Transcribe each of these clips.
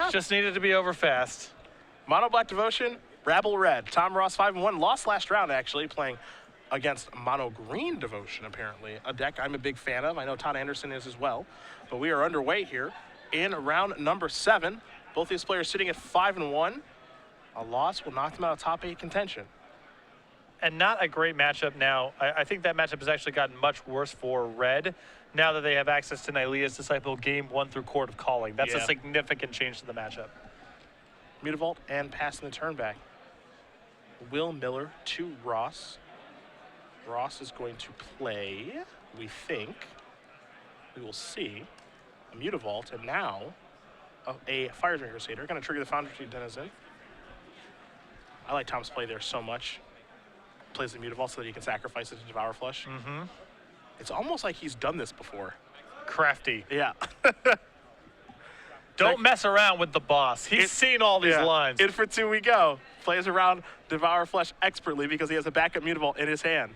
match just needed to be over fast. Mono Black Devotion, Rabble Red. Tom Ross 5-1, lost last round actually, playing against Mono Green Devotion apparently. A deck I'm a big fan of. I know Todd Anderson is as well. But we are underway here in round number 7. Both these players sitting at 5-1. A loss will knock them out of top 8 contention. And not a great matchup now. I think that matchup has actually gotten much worse for Red now that they have access to Nylea's Disciple Game 1 through Court of Calling. That's a significant change to the matchup. Mutavault and passing the turn back. Will Miller to Ross. Ross is going to play, we think, we will see, a Mutavault, and now a Fire Drinker Crusader. Going to trigger the Foundry Denizen. I like Tom's play there so much. Plays the Mutavault so that he can sacrifice it to Devour Flesh. It's almost like he's done this before. Crafty. Yeah. Don't mess around with the boss. He's seen all these lines. In for 2 we go. Plays around Devour Flesh expertly because he has a backup Mutavault in his hand.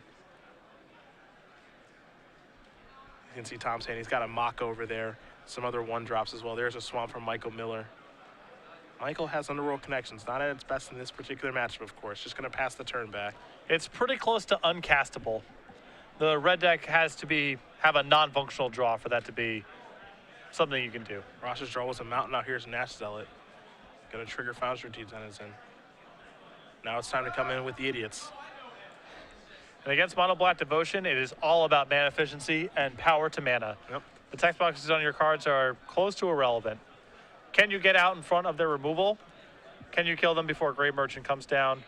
You can see Tom saying he's got a Mock over there. Some other 1-drops as well. There's a Swamp from Michael Miller. Michael has Underworld connections. Not at its best in this particular matchup, of course. Just going to pass the turn back. It's pretty close to uncastable. The red deck has to have a non-functional draw for that to be something you can do. Ross's draw was a Mountain. Out here's Nash Zealot. Going to trigger Foundry Denizen. Now it's time to come in with the idiots. And against Mono Black Devotion, it is all about mana efficiency and power to mana. The text boxes on your cards are close to irrelevant. Can you get out in front of their removal? Can you kill them before Grave Merchant comes down?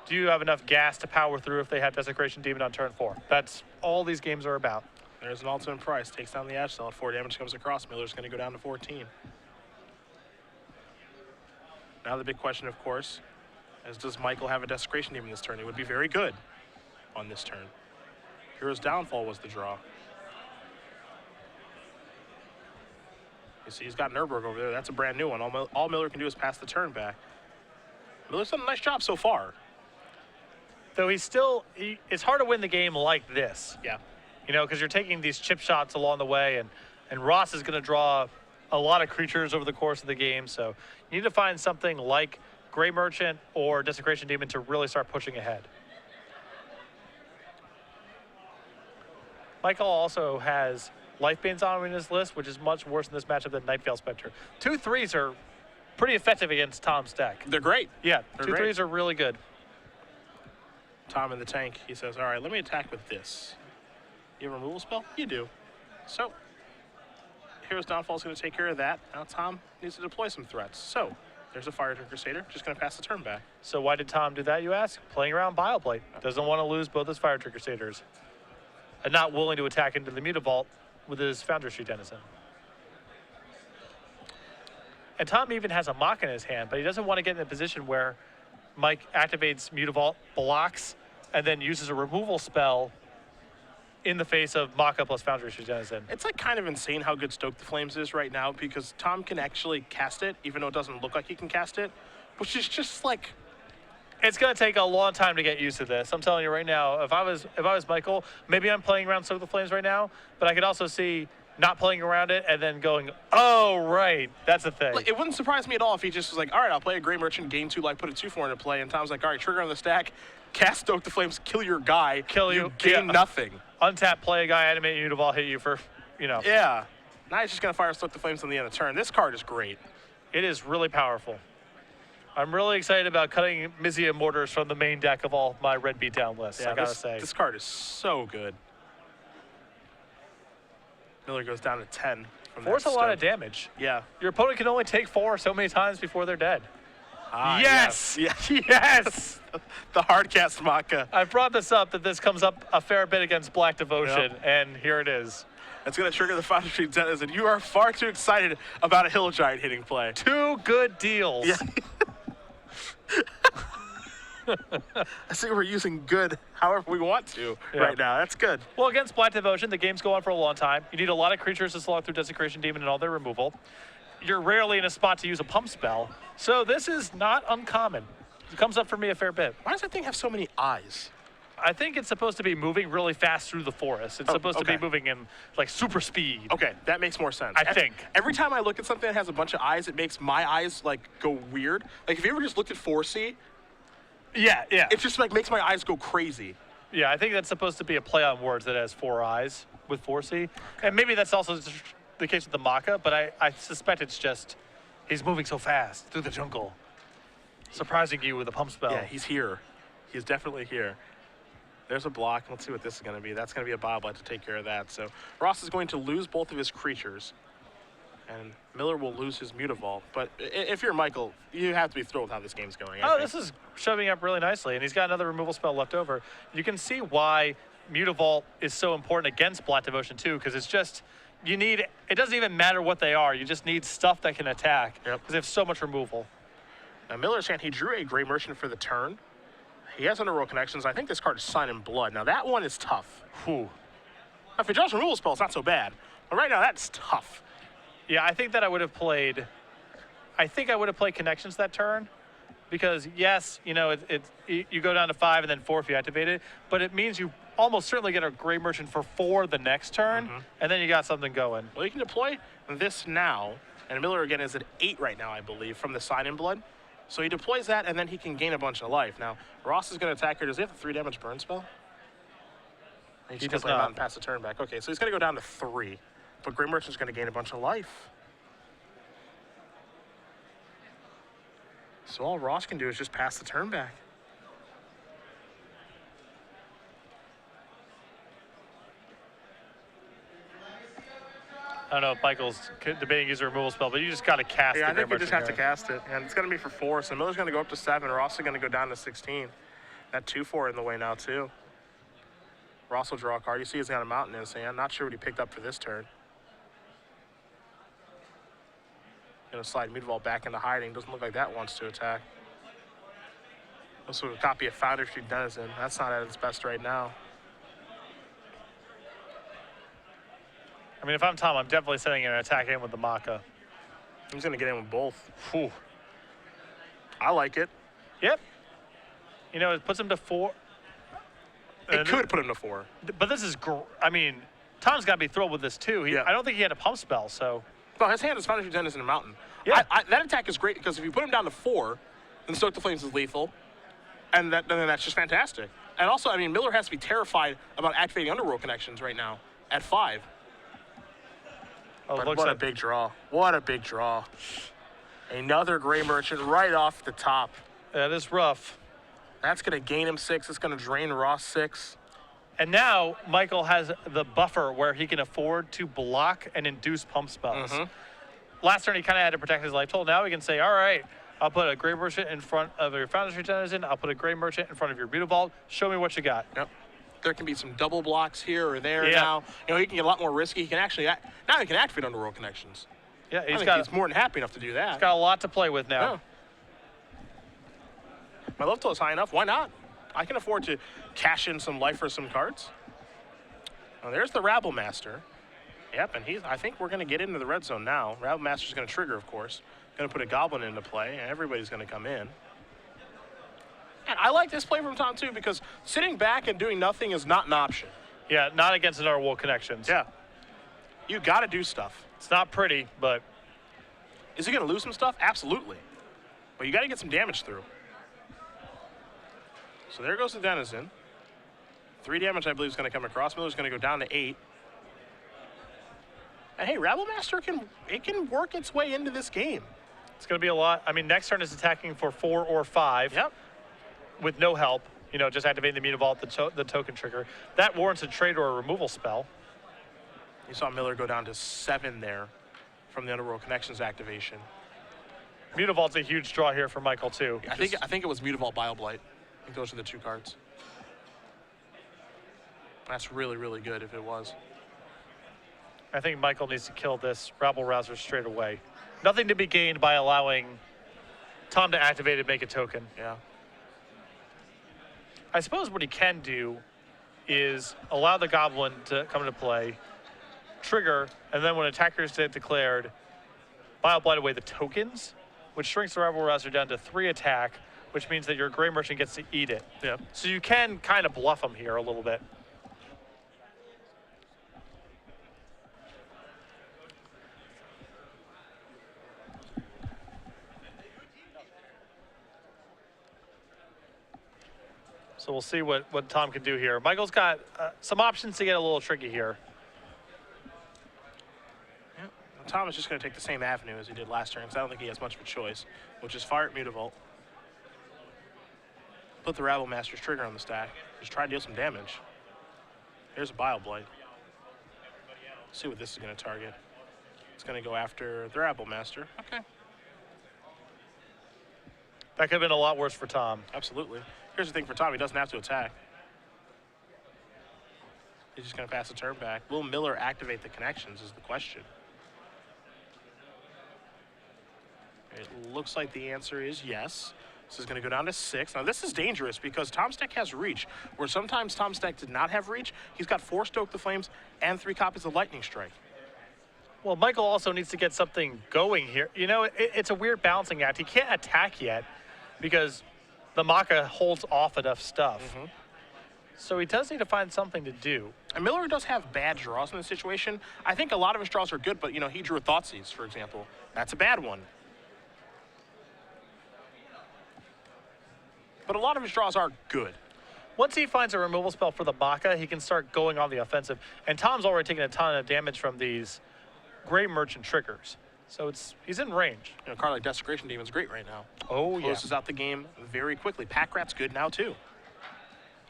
Do you have enough gas to power through if they have Desecration Demon on turn 4? That's all these games are about. There's an ultimate price. Takes down the Ash Zealot. 4 damage comes across. Miller's going to go down to 14. Now the big question, of course, is does Michael have a Desecration Demon this turn? It would be very good on this turn. Hero's Downfall was the draw. You see he's got Nurburg over there. That's a brand new one. All Miller can do is pass the turn back. Miller's done a nice job so far. Though it's hard to win the game like this. Yeah. You know, because you're taking these chip shots along the way, and Ross is going to draw a lot of creatures over the course of the game. So you need to find something like Grey Merchant or Desecration Demon to really start pushing ahead. Michael also has Lifebane's on in his list, which is much worse in this matchup than Nightveil Spectre. 2 3s are pretty effective against Tom's deck. They're great. Yeah, They're 2 3s are really good. Tom in the tank, he says, all right, let me attack with this. You have a removal spell? You do. So, Hero's Downfall is going to take care of that. Now Tom needs to deploy some threats. So, there's a Fire Drinker Crusader, just going to pass the turn back. So why did Tom do that, you ask? Playing around Bioplate. Doesn't want to lose both his Fire Drinker Crusaders. And not willing to attack into the Mutavault with his Foundry Denizen. And Tom even has a Mock in his hand, but he doesn't want to get in a position where Mike activates Mutavault, blocks, and then uses a removal spell in the face of Maka plus Foundry Denizen. It's like kind of insane how good Stoke the Flames is right now because Tom can actually cast it, even though it doesn't look like he can cast it, which is just like... It's going to take a long time to get used to this. I'm telling you right now, if I was Michael, maybe I'm playing around Stoke the Flames right now, but I could also see not playing around it and then going, oh, right, that's a thing. Like, it wouldn't surprise me at all if he just was like, all right, I'll play a Grey Merchant, gain 2 life, put a 2/4 into play, and Tom's like, all right, trigger on the stack, cast Stoke the Flames, kill your guy, kill you, gain nothing. Untap, play a guy, animate Mutavault, hit you for, Yeah. Now he's just going to fire Stoke the Flames on the end of the turn. This card is great. It is really powerful. I'm really excited about cutting Mizia Mortars from the main deck of all my red beatdown lists, yeah, I gotta say. This card is so good. Miller goes down to 10. Four's a lot of damage. Yeah. Your opponent can only take 4 so many times before they're dead. Yes! Yes! Yes! The hard cast Maka. I brought this up that this comes up a fair bit against Black Devotion, and here it is. It's going to trigger the Foundry Denizen. You are far too excited about a Hill Giant hitting play. 2 good deals. Yeah. I think we're using good however we want to right now. That's good. Well, against Black Devotion, the games go on for a long time. You need a lot of creatures to slog through Desecration Demon and all their removal. You're rarely in a spot to use a pump spell. So this is not uncommon. It comes up for me a fair bit. Why does that thing have so many eyes? I think it's supposed to be moving really fast through the forest. It's supposed to be moving in like super speed. Okay, that makes more sense. I think. Every time I look at something that has a bunch of eyes, it makes my eyes like go weird. Like, if you ever just looked at 4C, Yeah. it just like makes my eyes go crazy. Yeah, I think that's supposed to be a play on words that has 4 eyes with 4C. And maybe that's also the case with the Maka, but I suspect it's just he's moving so fast through the jungle, surprising you with a pump spell. Yeah, he's here. He's definitely here. There's a block. Let's see what this is going to be. That's going to be a Bioblade to take care of that. So Ross is going to lose both of his creatures, and Miller will lose his Mutavault. But if you're Michael, you have to be thrilled with how this game's going. Oh, this is shoving up really nicely, and he's got another removal spell left over. You can see why Mutavault is so important against Black Devotion too, because it's just it doesn't even matter what they are. You just need stuff that can attack because they have so much removal. Now Miller's hand, he drew a Gray Merchant for the turn. He has Underworld Connections. I think this card is Sign in Blood. Now that one is tough. Whew. Now, if he draws a removal spell, it's not so bad. But right now, that's tough. Yeah, I think that I would have played Connections that turn, because yes, you go down to 5 and then 4 if you activate it, but it means you almost certainly get a Gray Merchant for 4 the next turn, and then you got something going. Well, you can deploy this now, and Miller again is at 8 right now, I believe, from the Sign in Blood. So he deploys that, and then he can gain a bunch of life. Now, Ross is going to attack her. Does he have the 3 damage burn spell? He does play him out not. and pass the turn back. Okay, so he's going to go down to 3. But Gray Merchant's going to gain a bunch of life. So all Ross can do is just pass the turn back. I don't know if Michael's debating using a removal spell, but you just got to cast Yeah, the I think Gray we just Merchant have to here. cast it. And it's going to be for 4, so Miller's going to go up to 7. Ross is going to go down to 16. That 2/4 in the way now, too. Ross will draw a card. You see he's got a Mountain in his hand. Not sure what he picked up for this turn. Going to slide Mutavault back into hiding. Doesn't look like that wants to attack. Also a copy of Foundry Tree Denizen. That's not at its best right now. I mean, if I'm Tom, I'm definitely sending an attack in with the Maka. He's going to get in with both. Whew. I like it. Yep. It puts him to 4. It could put him to 4. But this is, I mean, Tom's got to be thrilled with this too. I don't think he had a pump spell, so. No, his hand is Foundry Tree Denizen and Mountain. Yeah. That attack is great because if you put him down to 4, then Stoke the Flames is lethal. And then that's just fantastic. And also, I mean, Miller has to be terrified about activating Underworld Connections right now at 5. Oh, But what a big draw. What a big draw. Another Gray Merchant right off the top. That is rough. That's going to gain him 6. It's going to drain Ross 6. And now Michael has the buffer where he can afford to block and induce pump spells. Last turn, he kind of had to protect his life total. Now he can say, all right, I'll put a Gray Merchant in front of your Foundry Tree Denizen. I'll put a Gray Merchant in front of your Mutavault. Show me what you got. Yep. There can be some double blocks here or there now. He can get a lot more risky. He can actually, now he can activate Underworld Connections. Yeah, He's more than happy enough to do that. He's got a lot to play with now. Yeah. My love total is high enough. Why not? I can afford to cash in some life for some cards. Well, there's the Rabble Master. Yep, and I think we're going to get into the red zone now. Rabble Master's going to trigger, of course. Going to put a Goblin into play, and everybody's going to come in. And I like this play from Tom, too, because sitting back and doing nothing is not an option. Yeah, not against an Underworld Connections. Yeah. You got to do stuff. It's not pretty, but. Is he going to lose some stuff? Absolutely. But you got to get some damage through. So there goes the Denizen. 3 damage, I believe, is going to come across. Miller's going to go down to 8. And hey, Rabble Master can work its way into this game. It's going to be a lot. I mean, next turn is attacking for 4 or 5. Yep. With no help. Just activating the Mutavault, the token trigger. That warrants a trade or a removal spell. You saw Miller go down to 7 there from the Underworld Connections activation. Mutavault's a huge draw here for Michael, too. I think it was Mutavault Bioblight. I think those are the 2 cards. That's really, really good if it was. I think Michael needs to kill this Rabble Rouser straight away. Nothing to be gained by allowing Tom to activate and make a token. Yeah. I suppose what he can do is allow the Goblin to come into play, trigger, and then when attackers get declared, Bioblight away the tokens, which shrinks the Rabble Rouser down to 3 attack which means that your Gray Merchant gets to eat it. Yeah. So you can kind of bluff him here a little bit. So we'll see what Tom can do here. Michael's got some options to get a little tricky here. Yeah. Tom is just going to take the same avenue as he did last turn, because I don't think he has much of a choice, which is fire at Mutavault. Put the Rabble Master's trigger on the stack. Just try to deal some damage. Here's a Bile Blight. See what this is going to target. It's going to go after the Rabble Master. Okay. That could have been a lot worse for Tom. Absolutely. Here's the thing for Tom, he doesn't have to attack. He's just going to pass the turn back. Will Miller activate the connections is the question. It looks like the answer is yes. This is going to go down to 6. Now this is dangerous because Tom's deck has reach, where sometimes Tom's deck did not have reach. He's got 4 Stoke the Flames and 3 copies of Lightning Strike. Well, Michael also needs to get something going here. You know, it's a weird balancing act. He can't attack yet because the Maka holds off enough stuff. So he does need to find something to do. And Miller does have bad draws in this situation. I think a lot of his draws are good, but, you know, he drew a Thoughtseize, for example. That's a bad one. But a lot of his draws are good. Once he finds a removal spell for the Maka, he can start going on the offensive. And Tom's already taken a ton of damage from these Gray Merchant triggers. So he's in range. You know, a card like Desecration Demon's great right now. Oh, yeah. Closes out the game very quickly. Pack Rat's good now, too.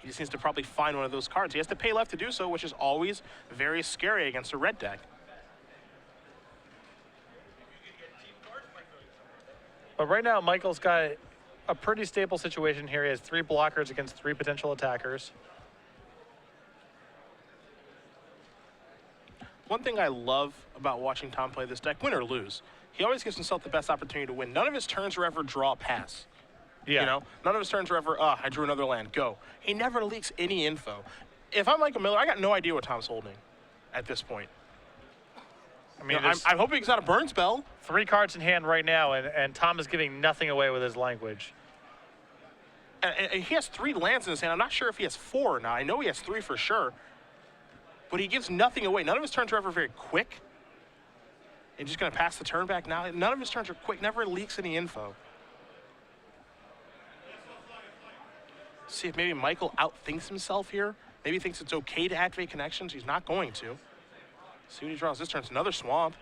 He just needs to probably find one of those cards. He has to pay life to do so, which is always very scary against a red deck. But right now, Michael's got a pretty stable situation here. He has 3 blockers against 3 potential attackers. One thing I love about watching Tom play this deck, win or lose, he always gives himself the best opportunity to win. None of his turns are ever draw pass. Yeah. You know, none of his turns are ever, I drew another land, go. He never leaks any info. If I'm Michael Miller, I got no idea what Tom's holding at this point. I mean, I'm hoping he's got a burn spell. 3 cards in hand right now, and Tom is giving nothing away with his language. And he has 3 lands in his hand. I'm not sure if he has 4 or not. I know he has 3 for sure. But he gives nothing away. None of his turns are ever very quick. And just going to pass the turn back now. None of his turns are quick. Never leaks any info. See if maybe Michael outthinks himself here. Maybe he thinks it's okay to activate connections. He's not going to. See what he draws this turn. It's another Swamp.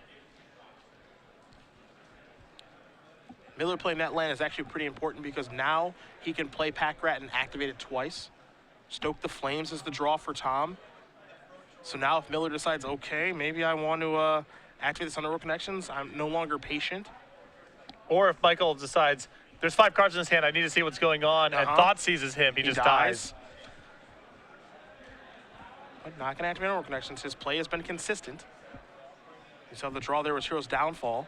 Miller playing that land is actually pretty important because now he can play Pack Rat and activate it twice. Stoke the Flames is the draw for Tom. So now if Miller decides, okay, maybe I want to activate this Underworld Connections, I'm no longer patient. Or if Michael decides, there's 5 cards in his hand, I need to see what's going on, and Thought seizes him, he just dies. But not going to activate Underworld Connections. His play has been consistent. You saw the draw there was Hero's Downfall.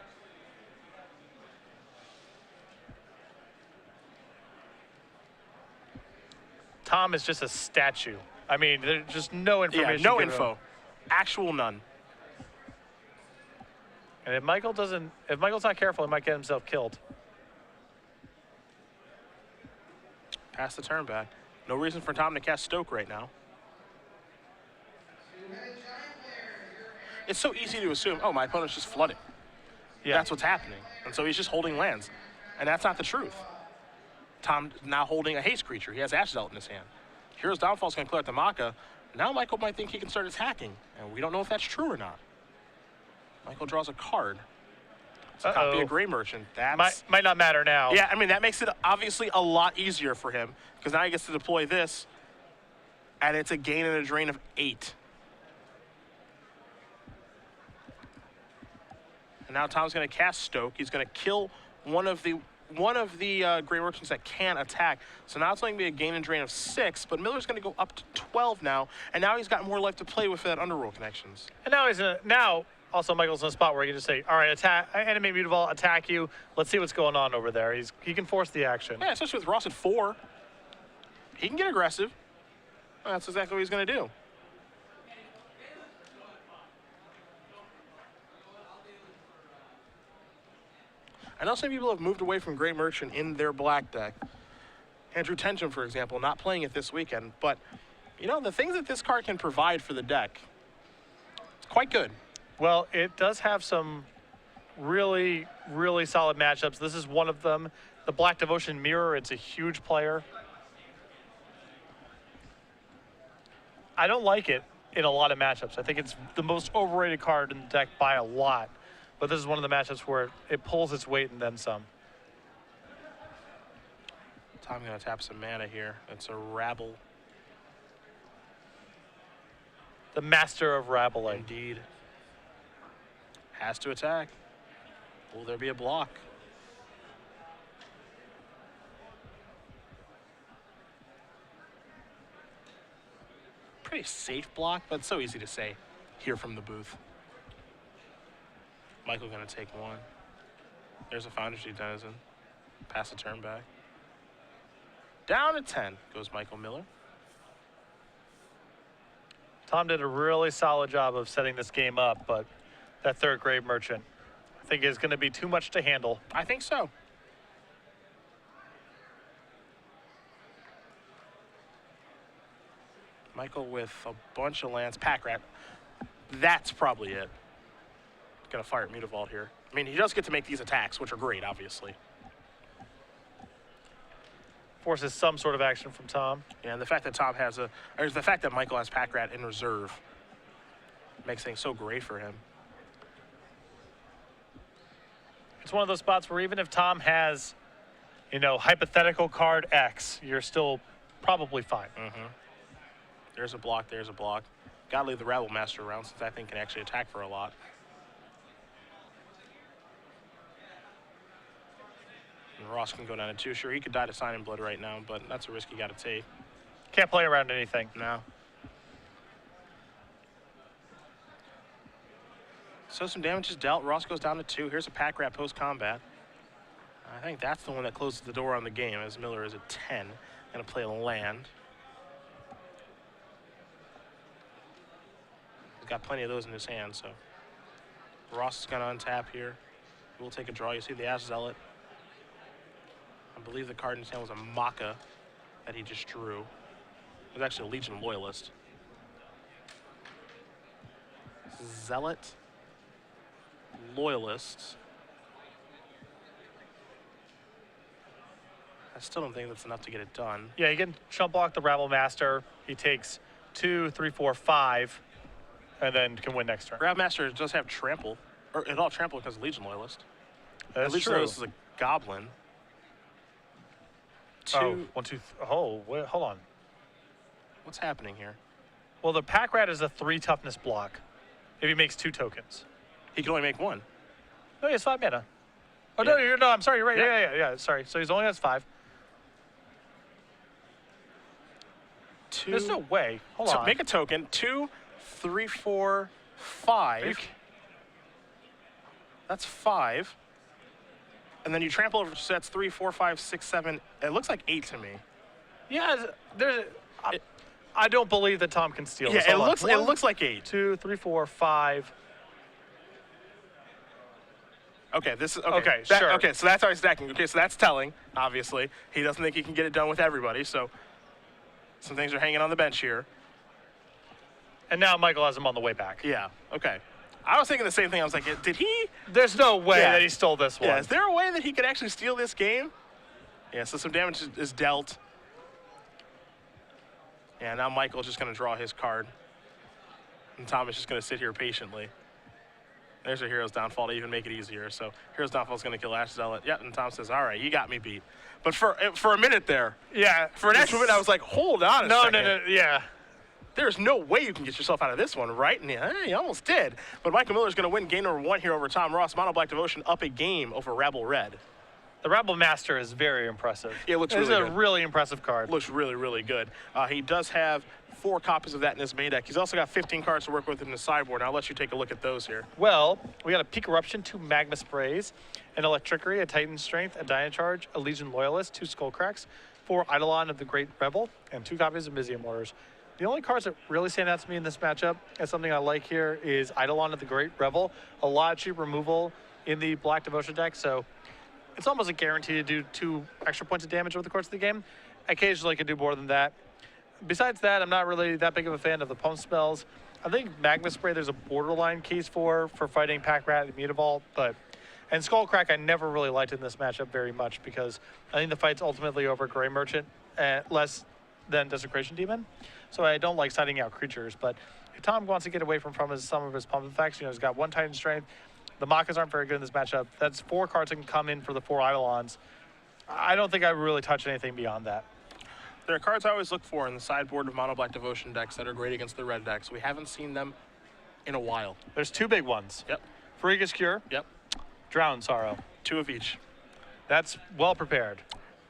Tom is just a statue. I mean, there's just no information. Yeah, no info. Actual none. And if Michael's not careful, he might get himself killed. Pass the turn back. No reason for Tom to cast Stoke right now. It's so easy to assume, oh, my opponent's just flooding. Yeah. That's what's happening. And so he's just holding lands. And that's not the truth. Tom now holding a haste creature. He has Ash Zealot in his hand. Hero's Downfall is going to clear out the Maka. Now Michael might think he can start attacking, and we don't know if that's true or not. Michael draws a card. It's a copy of Gray Merchant. That's might not matter now. Yeah, I mean, that makes it obviously a lot easier for him, because now he gets to deploy this, and it's a gain and a drain of 8. And now Tom's going to cast Stoke. He's going to kill one of the Gray Merchants that can attack. So now it's going to be a gain and drain of 6, but Miller's going to go up to 12 now, and now he's got more life to play with that Underworld Connections. And now also Michael's in a spot where he can just say, all right, attack, animate Mutavault, attack you. Let's see what's going on over there. He can force the action. Yeah, especially with Ross at 4. He can get aggressive. Well, that's exactly what he's going to do. I know some people have moved away from Gray Merchant in their black deck. Andrew Tenjum, for example, not playing it this weekend. But, you know, the things that this card can provide for the deck, it's quite good. Well, it does have some really, really solid matchups. This is one of them. The Black Devotion Mirror, it's a huge player. I don't like it in a lot of matchups. I think it's the most overrated card in the deck by a lot. But this is one of the matchups where it pulls its weight and then some. Tom's going to tap some mana here. It's a Rabble. The master of rabbling. Indeed. Has to attack. Will there be a block? Pretty safe block, but it's so easy to say here from the booth. Michael going to take one. There's a Foundry Denizen. Pass the turn back. Down to 10 goes Michael Miller. Tom did a really solid job of setting this game up, but that third grade merchant, I think, is going to be too much to handle. I think so. Michael with a bunch of lands. Pack Rat. That's probably it. Gonna fire at Mutavault here. I mean, he does get to make these attacks, which are great, obviously. Forces some sort of action from Tom. Yeah, and the fact that the fact that Michael has Pack Rat in reserve makes things so great for him. It's one of those spots where even if Tom has, you know, hypothetical card X, you're still probably fine. Mm-hmm. There's a block, there's a block. Gotta leave the Rabble Master around since that thing can actually attack for a lot. And Ross can go down to 2. Sure, he could die to Sign in Blood right now, but that's a risk you gotta take. Can't play around anything. No. So some damage is dealt. Ross goes down to 2. Here's a Pack Rat post-combat. I think that's the one that closes the door on the game, as Miller is at 10. Gonna play a land. He's got plenty of those in his hand, so. Ross is gonna untap here. We'll take a draw. You see the Ash Zealot. I believe the card in his hand was a Maka that he just drew. It was actually a Legion Loyalist. Zealot. Loyalist. I still don't think that's enough to get it done. Yeah, he can chump block the Rabble Master. He takes 2, 3, 4, 5, and then can win next turn. Rabble Master does have Trample. Or it all Trample because of Legion Loyalist. That's Legion true. Loyalist is a Goblin. 2. Oh, 1, 2, oh, wait, hold on. What's happening here? Well, the Pack Rat is a 3 toughness block if he makes 2 tokens. He can only make 1. No, he has 5 mana. Oh, Yeah. no, I'm sorry, you're right. Yeah. Yeah, sorry. So he's only has 5. 2. There's no way. Hold So on. make a token. 2, 3, 4, 5. That's 5. And then you trample over sets 3, 4, 5, 6, 7. It looks like 8 to me. Yeah, I don't believe that Tom can steal this. Yeah, it Hold on. looks like 8. 2, 3, 4, 5. Okay, this is Okay, sure. Okay, so that's already stacking. Okay, so that's telling. Obviously, he doesn't think he can get it done with everybody. So some things are hanging on the bench here. And now Michael has him on the way back. Yeah. Okay. I was thinking the same thing. I was like, did he? There's no way Yeah. that he stole this one. Yeah. Is there a way that he could actually steal this game? Yeah. So some damage is dealt. Yeah. Now Michael's just going to draw his card, and Tom is just going to sit here patiently. There's a Hero's Downfall to even make it easier. So Hero's Downfall is going to kill Ash Zealot. Yeah. And Tom says, "All right, you got me beat." But for a minute there, Yeah. for an extra minute, I was like, "Hold on a second. No. Yeah. There's no way you can get yourself out of this one, right?" And he almost did. But Michael Miller's going to win game number 1 here over Tom Ross. Mono Black Devotion up a game over Rabble Red. The Rabble Master is very impressive. Yeah, it looks This really is a good. really impressive card. Looks really, really good. He does have 4 copies of that in his main deck. He's also got 15 cards to work with in the sideboard. I'll let you take a look at those here. Well, we got a Peak Eruption, 2 Magma Sprays, an Electrickery, a Titan Strength, a Dynacharge, a Legion Loyalist, 2 Skullcracks, 4 Eidolon of the Great Rebel, and 2 copies of Mizium Mortars. The only cards that really stand out to me in this matchup, and something I like here, is Eidolon of the Great Rebel. A lot of cheap removal in the Black Devotion deck, so it's almost a guarantee to do 2 extra points of damage over the course of the game. occasionally could do more than that. Besides that, I'm not really that big of a fan of the pump spells. I think Magma Spray there's a borderline case for fighting Pack Rat and Mutavault, and Skullcrack I never really liked in this matchup very much because I think the fight's ultimately over Gray Merchant less than Desecration Demon. So I don't like siding out creatures, but if Tom wants to get away from some of his pump effects, he's got 1 Titan Strength. The Makas aren't very good in this matchup. That's 4 cards that can come in for the 4 Eidolons. I don't think I really touch anything beyond that. There are cards I always look for in the sideboard of Mono Black Devotion decks that are great against the red decks. We haven't seen them in a while. There's 2 big ones. Yep. Freakish Cure. Yep. Drown Sorrow. 2 of each. That's well prepared.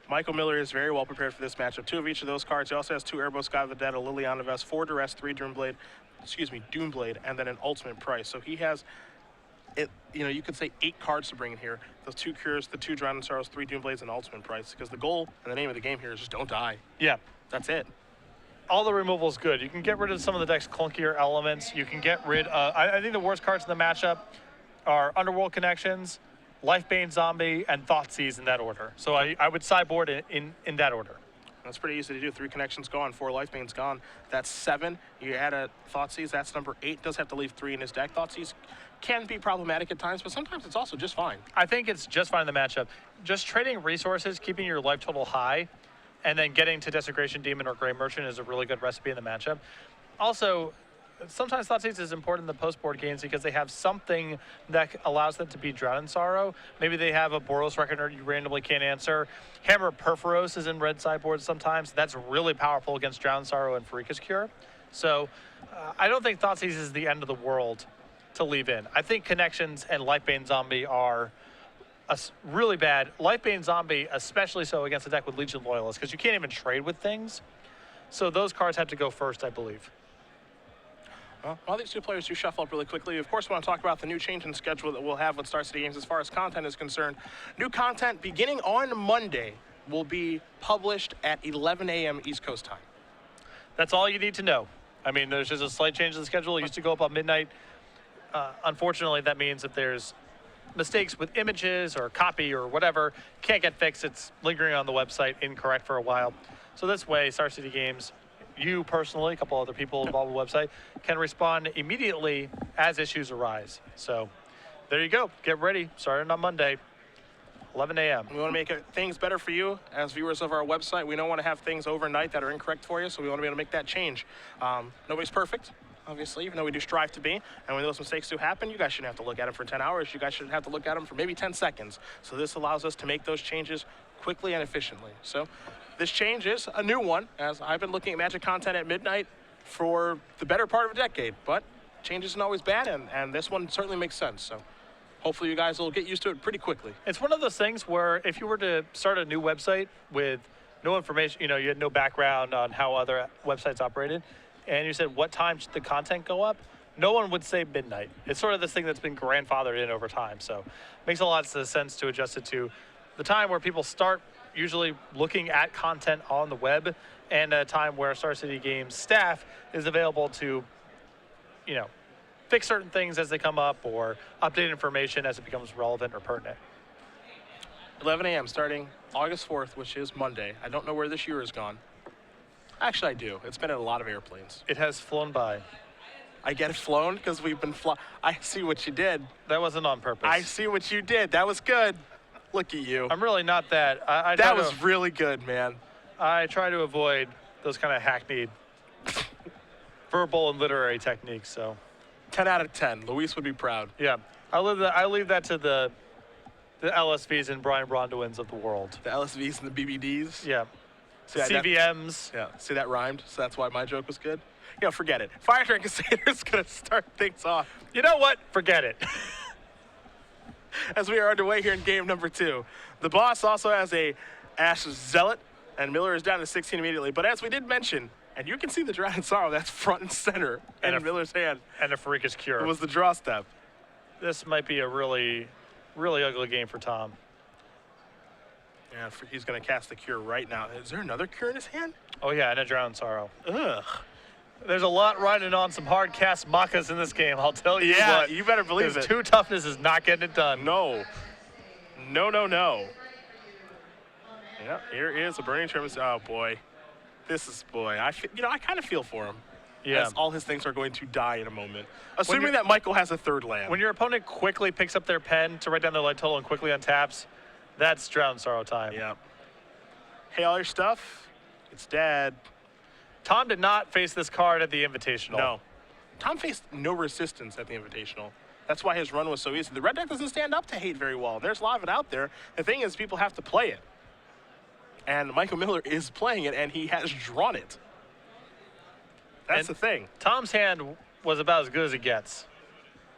Michael Miller is very well prepared for this matchup. 2 of each of those cards. He also has 2 Erebos God of the Dead, a Liliana Vest, 4 Duress, 3 Doomblade, and then an Ultimate Price. So he has, you could say 8 cards to bring in here. Those 2 Cures, the 2 Drown Sorrows, 3 Doomblades, and Ultimate Price. Because the goal and the name of the game here is just don't die. Yeah. That's it. All the removal is good. You can get rid of some of the deck's clunkier elements. You can get rid of, I think the worst cards in the matchup are Underworld Connections, Lifebane Zombie, and Thoughtseize in that order. So I would sideboard in that order. That's pretty easy to do. 3 Connections gone, 4 Lifebane's gone. That's 7. You add a Thoughtseize, that's number 8. Does have to leave 3 in his deck. Thoughtseize can be problematic at times, but sometimes it's also just fine. I think it's just fine in the matchup. Just trading resources, keeping your life total high, and then getting to Desecration Demon or Gray Merchant is a really good recipe in the matchup. Also, sometimes Thoughtseize is important in the post-board games because they have something that allows them to be Drown in Sorrow. Maybe they have a Boros Reckoner you randomly can't answer. Hammer Perforos is in red sideboards sometimes. That's really powerful against Drown in Sorrow and Freakish Cure. So I don't think Thoughtseize is the end of the world to leave in. I think Connections and Lifebane Zombie are really bad. Lifebane Zombie, especially so against a deck with Legion Loyalists, because you can't even trade with things. So those cards have to go first, I believe. Well, while these 2 players do shuffle up really quickly, of course, we want to talk about the new change in schedule that we'll have with Star City Games as far as content is concerned. New content beginning on Monday will be published at 11 a.m. East Coast time. That's all you need to know. I mean, there's just a slight change in the schedule. It used to go up at midnight. Unfortunately, that means if there's mistakes with images or copy or whatever, can't get fixed. It's lingering on the website incorrect for a while. So this way, Star City Games, you personally, a couple other people involved with the website, can respond immediately as issues arise. So there you go. Get ready. Starting on Monday, 11 a.m. We want to make things better for you as viewers of our website. We don't want to have things overnight that are incorrect for you, so we want to be able to make that change. Nobody's perfect, obviously, even though we do strive to be. And when those mistakes do happen, you guys shouldn't have to look at them for 10 hours. You guys should have to look at them for maybe 10 seconds. So this allows us to make those changes quickly and efficiently. So this change is a new one, as I've been looking at Magic content at midnight for the better part of a decade. But change isn't always bad, and this one certainly makes sense. So hopefully you guys will get used to it pretty quickly. It's one of those things where if you were to start a new website with no information, you had no background on how other websites operated, and you said, what time should the content go up? No one would say midnight. It's sort of this thing that's been grandfathered in over time. So it makes a lot of sense to adjust it to the time where people start usually looking at content on the web, and a time where Star City Games staff is available to, fix certain things as they come up or update information as it becomes relevant or pertinent. 11 a.m. starting August 4th, which is Monday. I don't know where this year has gone. Actually, I do. It's been in a lot of airplanes. It has flown by. I get it flown because we've been I see what you did. That wasn't on purpose. I see what you did. That was good. Look at you. I'm really not that. That was really good, man. I try to avoid those kind of hackneyed verbal and literary techniques, so. 10 out of 10. Luis would be proud. Yeah. I leave that to the LSVs and Brian Brondwins of the world. The LSVs and the BBDs? Yeah. See, CVMs. Yeah. See, that rhymed, so that's why my joke was good? Forget it. Fire Train Crusader's going to start things off. You know what? Forget it. As we are underway here in game number 2. The boss also has a Ash Zealot, and Miller is down to 16 immediately. But as we did mention, and you can see the Drown in Sorrow, that's front and center in Miller's hand. And a Freakish Cure. It was the draw step. This might be a really, really ugly game for Tom. Yeah, he's going to cast the Cure right now. Is there another Cure in his hand? Oh, yeah, and a Drown in Sorrow. Ugh. There's a lot riding on some hard cast Makas in this game, I'll tell you yeah, what. You better believe it. 2 toughness is not getting it done. No. No, no, no. Yeah, here is a Burning Tremors. Oh, boy. This is, boy, I kind of feel for him. Yeah. As all his things are going to die in a moment. Assuming that Michael has a third land. When your opponent quickly picks up their pen to write down their light total and quickly untaps, that's Drown Sorrow time. Yeah. Hey, all your stuff, it's dead. Tom did not face this card at the Invitational. No. Tom faced no resistance at the Invitational. That's why his run was so easy. The red deck doesn't stand up to hate very well. There's a lot of it out there. The thing is, people have to play it. And Michael Miller is playing it, and he has drawn it. That's the thing. Tom's hand was about as good as it gets.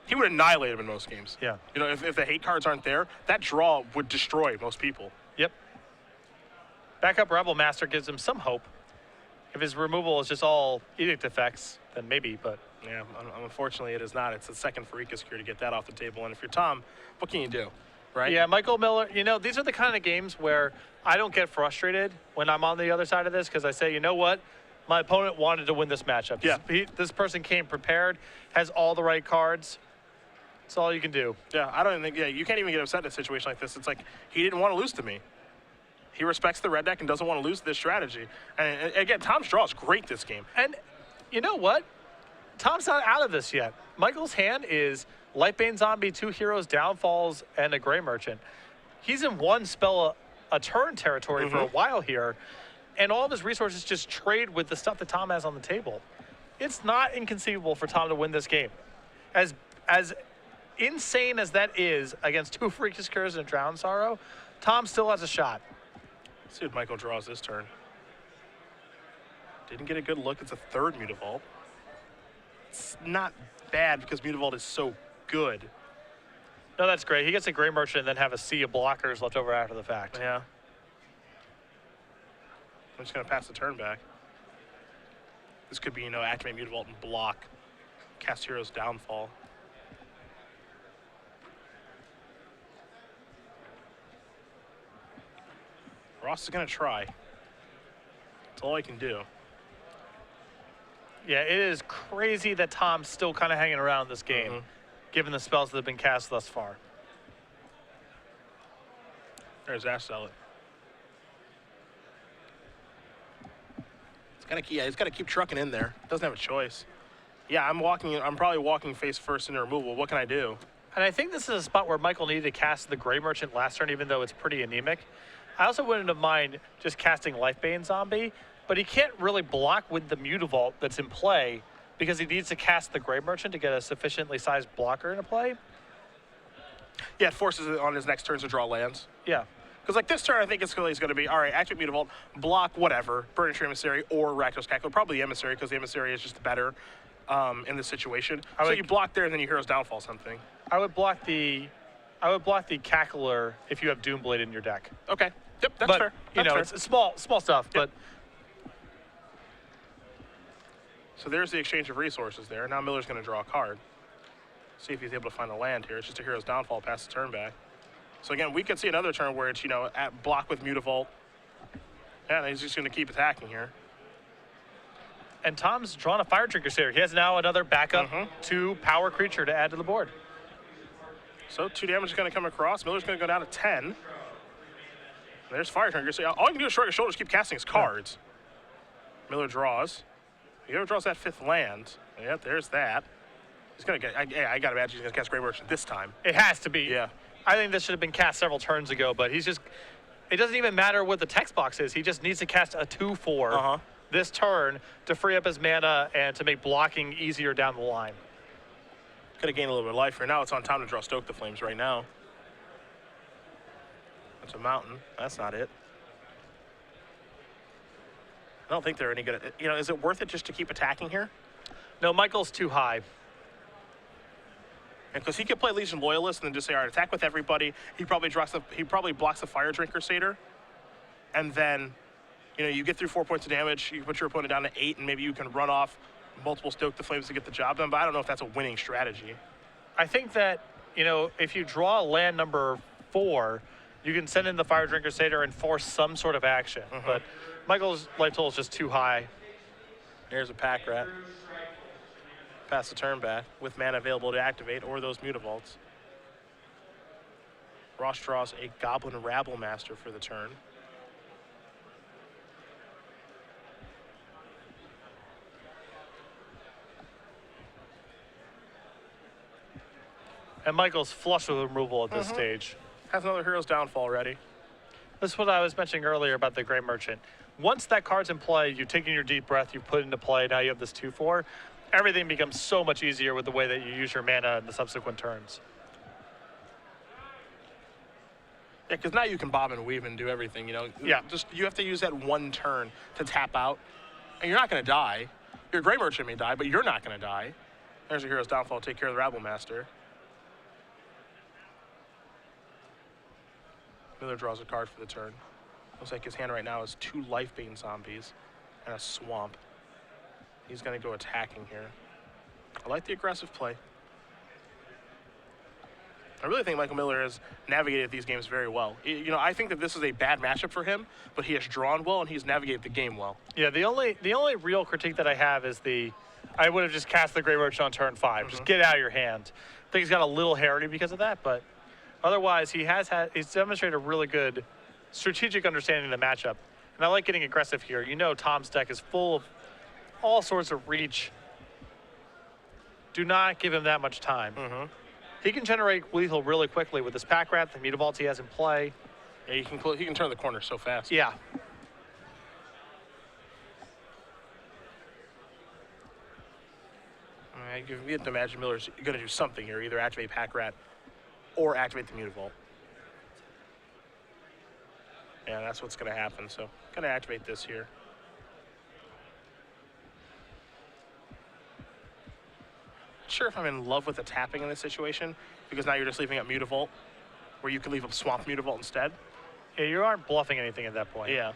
He would annihilate him in most games. Yeah. You know, if the hate cards aren't there, that draw would destroy most people. Yep. Backup Rebel Master gives him some hope. If his removal is just all edict effects, then maybe, but... Yeah, unfortunately it is not. It's a second for Ecoscure to get that off the table. And if you're Tom, what can you do, right? Yeah, Michael Miller, you know, these are the kind of games where I don't get frustrated when I'm on the other side of this because I say, you know what? My opponent wanted to win this matchup. Yeah. This person came prepared, has all the right cards. That's all you can do. Yeah, I don't even think, you can't even get upset in a situation like this. It's like, he didn't want to lose to me. He respects the red deck and doesn't want to lose this strategy. And again, Tom's draw is great this game. And you know what? Tom's not out of this yet. Michael's hand is Lightbane Zombie, 2 Heroes, Downfalls, and a Gray Merchant. He's in one spell a turn territory for a while here, and all of his resources just trade with the stuff that Tom has on the table. It's not inconceivable for Tom to win this game. As insane as that is against 2 Freakish Curse and a Drown Sorrow, Tom still has a shot. Let's see what Michael draws this turn. Didn't get a good look. It's a third Mutavault. It's not bad because Mutavault is so good. No, that's great. He gets a Gray Merchant and then have a sea of blockers left over after the fact. Yeah. I'm just going to pass the turn back. This could be, activate Mutavault and block. Cast Hero's Downfall. Ross is going to try. That's all I can do. Yeah, it is crazy that Tom's still kind of hanging around in this game, given the spells that have been cast thus far. There's Ash Zealot. He's got to keep trucking in there. Doesn't have a choice. Yeah, I'm probably walking face first into removal. What can I do? And I think this is a spot where Michael needed to cast the Gray Merchant last turn, even though it's pretty anemic. I also wouldn't have mind just casting Lifebane Zombie, but he can't really block with the Mutavault that's in play because he needs to cast the Gray Merchant to get a sufficiently sized blocker into play. Yeah, it forces it on his next turns to draw lands. Yeah. Because like this turn, I think it's going to be, all right, activate Mutavault, block whatever, Burning Tree Emissary or Rakdos Cackler, probably the Emissary because the Emissary is just better in this situation. So you block there and then you Hero's Downfall something. I would block the Cackler if you have Doomblade in your deck. Okay. Yep, that's fair. That's fair. It's small stuff, but... So there's the exchange of resources there. Now Miller's going to draw a card. See if he's able to find a land here. It's just a Hero's Downfall past the turn back. So again, we could see another turn where it's, at block with Mutavault. Yeah, and he's just going to keep attacking here. And Tom's drawn a Fire Drinker Satyr. He has now another backup 2 power creature to add to the board. So 2 damage is going to come across. Miller's going to go down to 10. There's Fire Drinker Satyr. All you can do is shrug your shoulders, keep casting his cards. Miller draws. He ever draws that 5th land. Yep, there's that. He's going to get, I got to imagine he's going to cast Gray Merchant this time. It has to be. Yeah. I think this should have been cast several turns ago, but he's just, it doesn't even matter what the text box is. He just needs to cast a 2/4 this turn to free up his mana and to make blocking easier down the line. Could have gained a little bit of life here. Now it's on time to draw Stoke the Flames right now. That's a mountain. That's not it. I don't think they're any good at, is it worth it just to keep attacking here? No, Michael's too high. And because he could play Legion Loyalist and then just say, all right, attack with everybody. He probably blocks the Fire Drinker Satyr. And then, you get through 4 points of damage. You put your opponent down to 8, and maybe you can run off multiple Stoke the Flames to get the job done. But I don't know if that's a winning strategy. I think that, if you draw land number 4, you can send in the Fire Drinker Satyr and force some sort of action. But Michael's life total is just too high. Here's a Pack Rat. Pass the turn back with mana available to activate or those Mutavaults. Ross draws a Goblin Rabble Master for the turn. And Michael's flush with removal at this stage. Has another Hero's Downfall ready. This is what I was mentioning earlier about the Gray Merchant. Once that card's in play, you've taken your deep breath, you've put it into play, now you have this 2/4. Everything becomes so much easier with the way that you use your mana in the subsequent turns. Yeah, because now you can bob and weave and do everything, you know. Yeah. Just you have to use that one turn to tap out, and you're not going to die. Your Gray Merchant may die, but you're not going to die. There's a Hero's Downfall. Take care of the Rabble Master. Miller draws a card for the turn. Looks like his hand right now is 2 Lifebane Zombies and a Swamp. He's going to go attacking here. I like the aggressive play. I really think Michael Miller has navigated these games very well. You know, I think that this is a bad matchup for him, but he has drawn well and he's navigated the game well. Yeah, the only real critique that I have is I would have just cast the Gray Merchant on turn 5. Just get it out of your hand. I think he's got a little hairy because of that, but otherwise he's demonstrated a really good strategic understanding of the matchup. And I like getting aggressive here. You know Tom's deck is full of all sorts of reach. Do not give him that much time. He can generate lethal really quickly with this Pack Rat, the Mutavaults he has in play. Yeah, he can turn the corner so fast. Yeah. You have to imagine Miller's going to do something here, either activate Pack Rat or activate the Mutavault. Yeah, that's what's going to happen. So, going to activate this here. Sure if I'm in love with the tapping in this situation, because now you're just leaving up Mutavault, where you can leave up Swamp Mutavault instead. Yeah, you aren't bluffing anything at that point. Yeah.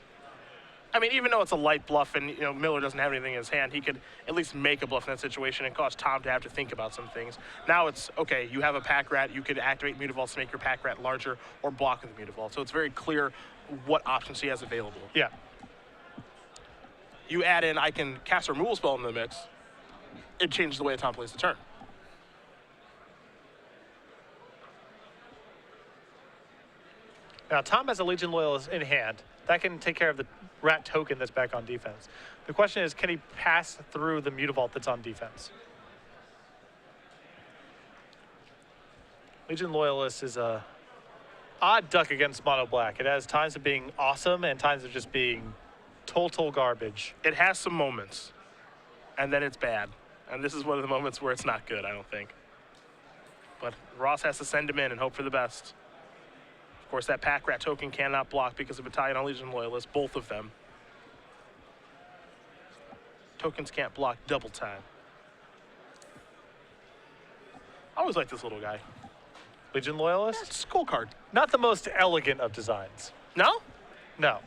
I mean, even though it's a light bluff and, you know, Miller doesn't have anything in his hand, he could at least make a bluff in that situation and cause Tom to have to think about some things. Now it's, okay, you have a Pack Rat, you could activate Mutavaults to make your Pack Rat larger or block with the Mutavault. So it's very clear what options he has available. Yeah. You add in, I can cast a removal spell into the mix, it changes the way Tom plays the turn. Now, Tom has a Legion Loyalist in hand. That can take care of the Rat token that's back on defense. The question is, can he pass through the Mutavault that's on defense? Legion Loyalist is a odd duck against Mono Black. It has times of being awesome and times of just being total garbage. It has some moments, and then it's bad. And this is one of the moments where it's not good, I don't think. But Ross has to send him in and hope for the best. Of course, that Pack Rat token cannot block because of Battalion on Legion Loyalist, both of them. Tokens can't block double time. I always like this little guy. Legion Loyalist? It's a cool card. Not the most elegant of designs. No? No.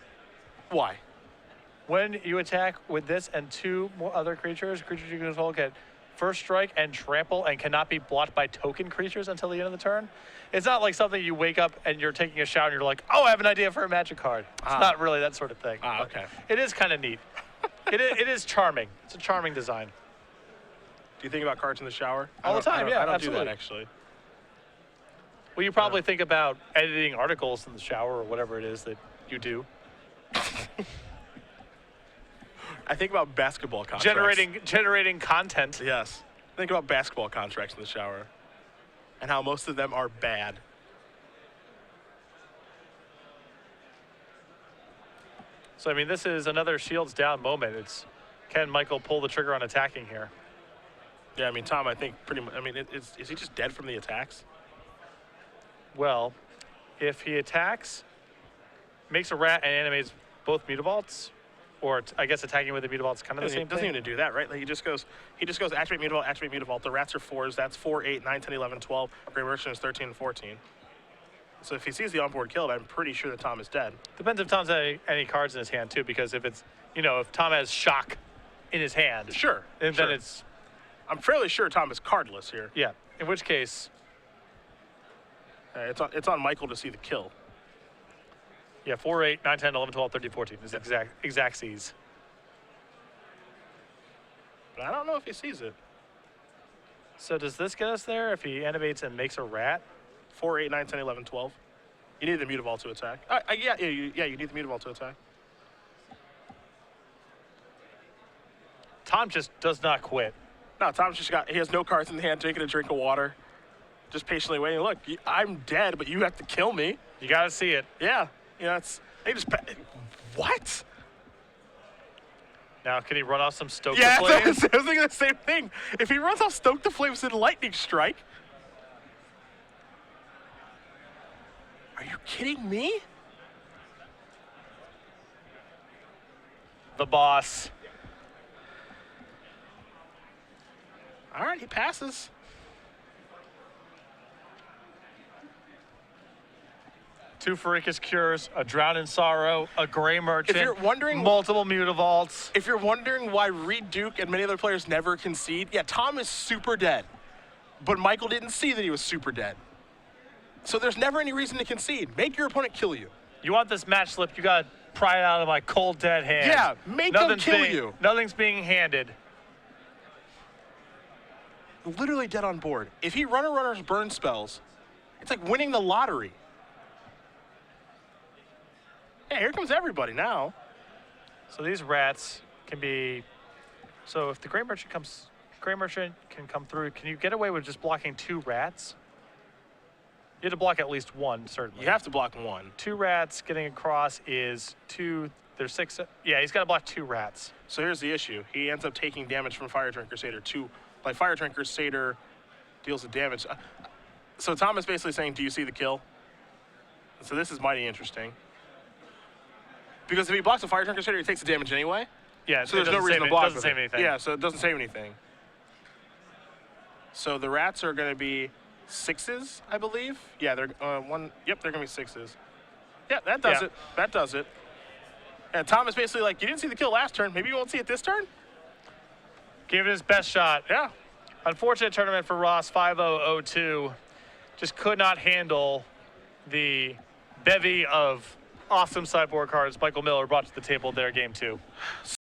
Why? When you attack with this and 2 more other creatures you control get first strike and trample and cannot be blocked by token creatures until the end of the turn. It's not like something you wake up and you're taking a shower and you're like, oh, I have an idea for a Magic card. It's not really that sort of thing. Okay. It is kind of neat. it is charming. It's a charming design. Do you think about cards in the shower? All the time, yeah, I don't absolutely. do that, actually. Well, you probably think about editing articles in the shower or whatever it is that you do. I think about basketball contracts. Generating content. Yes. Think about basketball contracts in the shower and how most of them are bad. So, I mean, this is another shields down moment. Can Michael pull the trigger on attacking here? Yeah, I mean, Tom, I think pretty much, I mean, is he just dead from the attacks? Well, if he attacks, makes a rat and animates both Mutavaults, or I guess attacking with the Mutavault's kind of the same thing. Doesn't even do that, right? Like he just goes activate Mutavault. The rats are 4s. That's 4, 8, 9, 10, 11, 12. Gray Merchant is 13 and 14. So if he sees the onboard killed, I'm pretty sure that Tom is dead. Depends if Tom's any cards in his hand too, because if it's, if Tom has shock in his hand, sure, and then it's. I'm fairly sure Tom is cardless here. Yeah. In which case, it's on Michael to see the kill. Yeah, 4, 8, 9, 10, 11, 12, 13, 14 is exact sees. But I don't know if he sees it. So does this get us there if he animates and makes a rat? 4, 8, 9, 10, 11, 12. You need the Mutavault to attack. You need the Mutavault to attack. Tom just does not quit. No, Tom's he has no cards in the hand, taking a drink of water. just patiently waiting. Look, I'm dead, but you have to kill me. You got to see it. Yeah, it's they just what? Now, can he run off some Stoke Yeah, the I Flames? was thinking the same thing. If he runs off Stoke the Flames in Lightning Strike, are you kidding me? The boss. All right, he passes. Two Farikis Cures, a Drown in Sorrow, a Gray Merchant, If you're wondering, multiple Mutavaults. if you're wondering why Reed Duke and many other players never concede, yeah, Tom is super dead, but Michael didn't see that he was super dead. So there's never any reason to concede. Make your opponent kill you. You want this match slip, you got to pry it out of my cold, dead hand. Yeah, make them kill you. Nothing's being handed. Literally dead on board. If he runners burn spells, it's like winning the lottery. Yeah, here comes everybody now. So these rats can be. So if the Gray Merchant can come through. Can you get away with just blocking 2 rats? You have to block at least 1, certainly. You have to block 1. 2 rats getting across is 2. There's 6. Yeah, he's got to block 2 rats. So here's the issue. He ends up taking damage from Fire Drinker Satyr. Fire Drinker Satyr deals the damage. So Tom is basically saying, do you see the kill? So this is mighty interesting. Because if he blocks the Fire Drinker Satyr, he takes the damage anyway. Yeah, So there's no reason to block It doesn't save anything. Yeah, so it doesn't save anything. So the rats are going to be 6s, I believe. Yeah, they're one. Yep, they're going to be 6s. Yeah, that does it. That does it. And Tom is basically like, you didn't see the kill last turn. Maybe you won't see it this turn? Give it his best shot. Yeah. Unfortunate tournament for Ross, 5-0-0-2. Just could not handle the bevy of awesome sideboard cards Michael Miller brought to the table there, game 2.